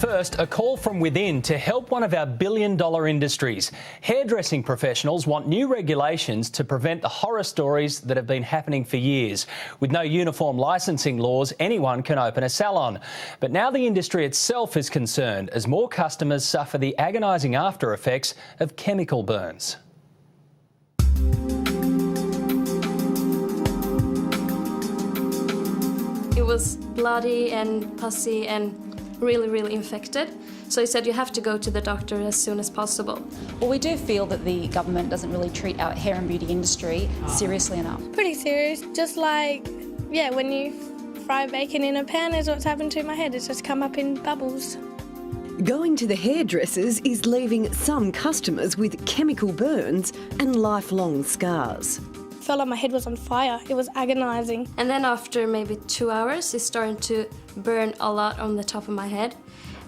First, a call from within to help one of our billion-dollar industries. Hairdressing professionals want new regulations to prevent the horror stories that have been happening for years. With no uniform licensing laws, anyone can open a salon. But now the industry itself is concerned as more customers suffer the agonising after effects of chemical burns. It was bloody and pussy and really infected. So he said you have to go to the doctor as soon as possible. Well, we do feel that the government doesn't really treat our hair and beauty industry seriously enough. Pretty serious, just like, yeah, when you fry bacon in a pan is what's happened to my head. It's just come up in bubbles. Going to the hairdressers is leaving some customers with chemical burns and lifelong scars. I felt like my head was on fire. It was agonising. And then after maybe 2 hours, it started to burn a lot on the top of my head.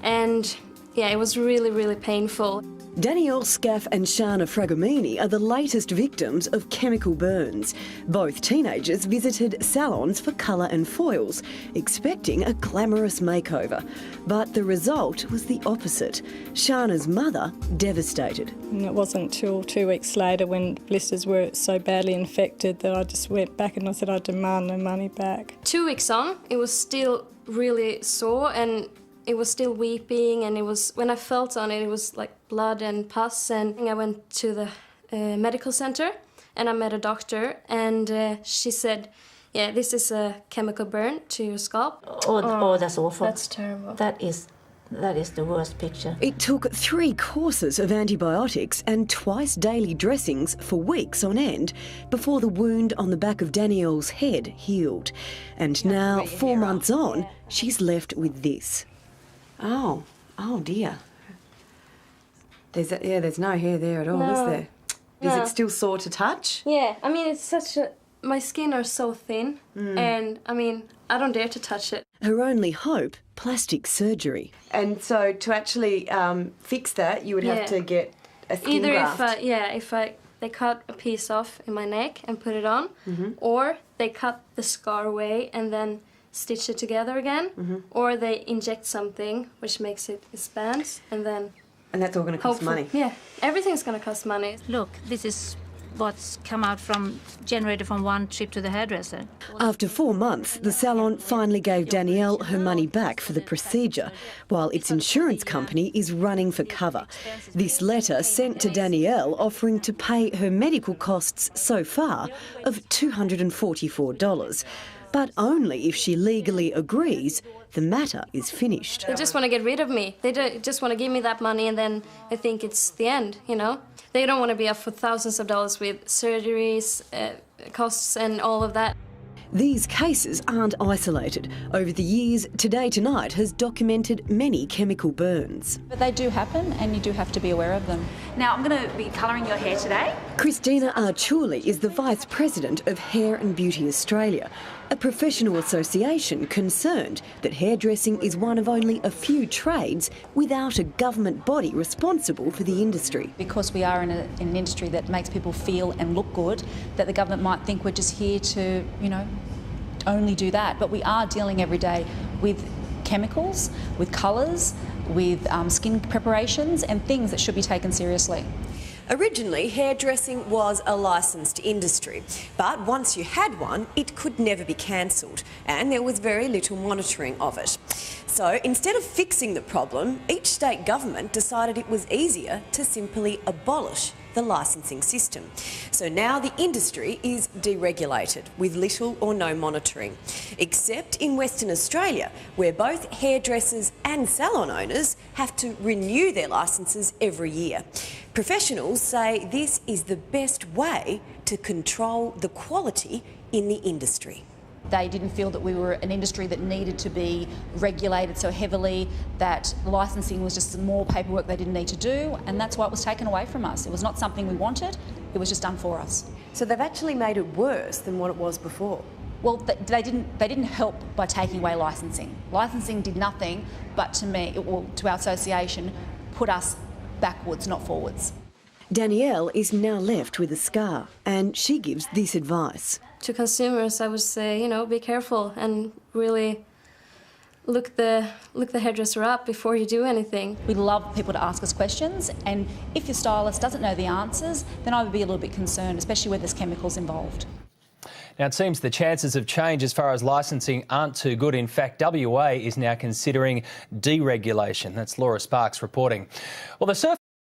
And yeah, it was really painful. Danielle Scaff and Shana Fragomini are the latest victims of chemical burns. Both teenagers visited salons for colour and foils, expecting a glamorous makeover. But the result was the opposite. Shana's mother devastated. And it wasn't till 2 weeks later, when blisters were so badly infected, that I just went back and I said I demand my money back. 2 weeks on, it was still really sore and it was still weeping, and it was, when I felt on it, it was like blood and pus. And I went to the medical center and I met a doctor, and she said, yeah, this is a chemical burn to your scalp. Oh, that's awful. That's terrible. That is the worst picture. It took 3 courses of antibiotics and twice daily dressings for weeks on end before the wound on the back of Danielle's head healed. And now, 4 months on, she's left with this. Oh dear. There's no hair there at all, is there? Is it still sore to touch? Yeah, I mean, it's such a... My skin are so thin, and I mean, I don't dare to touch it. Her only hope, plastic surgery. And so to actually fix that, you would have to get a skin graft. If they cut a piece off in my neck and put it on, or they cut the scar away and then stitch it together again, or they inject something which makes it expands, and then... And that's all going to cost money? Yeah, everything's going to cost money. Look, this is what's come out generated from one trip to the hairdresser. After 4 months, the salon finally gave Danielle her money back for the procedure, while its insurance company is running for cover. This letter sent to Danielle offering to pay her medical costs so far of $244. But only if she legally agrees the matter is finished. They just want to get rid of me. They just want to give me that money, and then I think it's the end, you know? They don't want to be up for thousands of dollars with surgeries, costs and all of that. These cases aren't isolated. Over the years, Today Tonight has documented many chemical burns. But they do happen, and you do have to be aware of them. Now, I'm going to be colouring your hair today. Christina Archuli is the Vice President of Hair and Beauty Australia, a professional association concerned that hairdressing is one of only a few trades without a government body responsible for the industry. Because we are in an industry that makes people feel and look good, that the government might think we're just here to, only do that. But we are dealing every day with chemicals, with colours, with skin preparations and things that should be taken seriously. Originally, hairdressing was a licensed industry, but once you had one, it could never be cancelled, and there was very little monitoring of it. So instead of fixing the problem, each state government decided it was easier to simply abolish the licensing system. So now the industry is deregulated with little or no monitoring, except in Western Australia, where both hairdressers and salon owners have to renew their licences every year. Professionals say this is the best way to control the quality in the industry. They didn't feel that we were an industry that needed to be regulated so heavily, that licensing was just more paperwork they didn't need to do, and that's why it was taken away from us. It was not something we wanted, it was just done for us. So they've actually made it worse than what it was before? Well, they didn't help by taking away licensing. Licensing did nothing but, to our association, put us backwards, not forwards. Danielle is now left with a scar, and she gives this advice. To consumers, I would say, be careful and really look the hairdresser up before you do anything. We love people to ask us questions, and if your stylist doesn't know the answers, then I would be a little bit concerned, especially where there's chemicals involved. Now, it seems the chances of change as far as licensing aren't too good. In fact, WA is now considering deregulation. That's Laura Sparks reporting. Well, the surf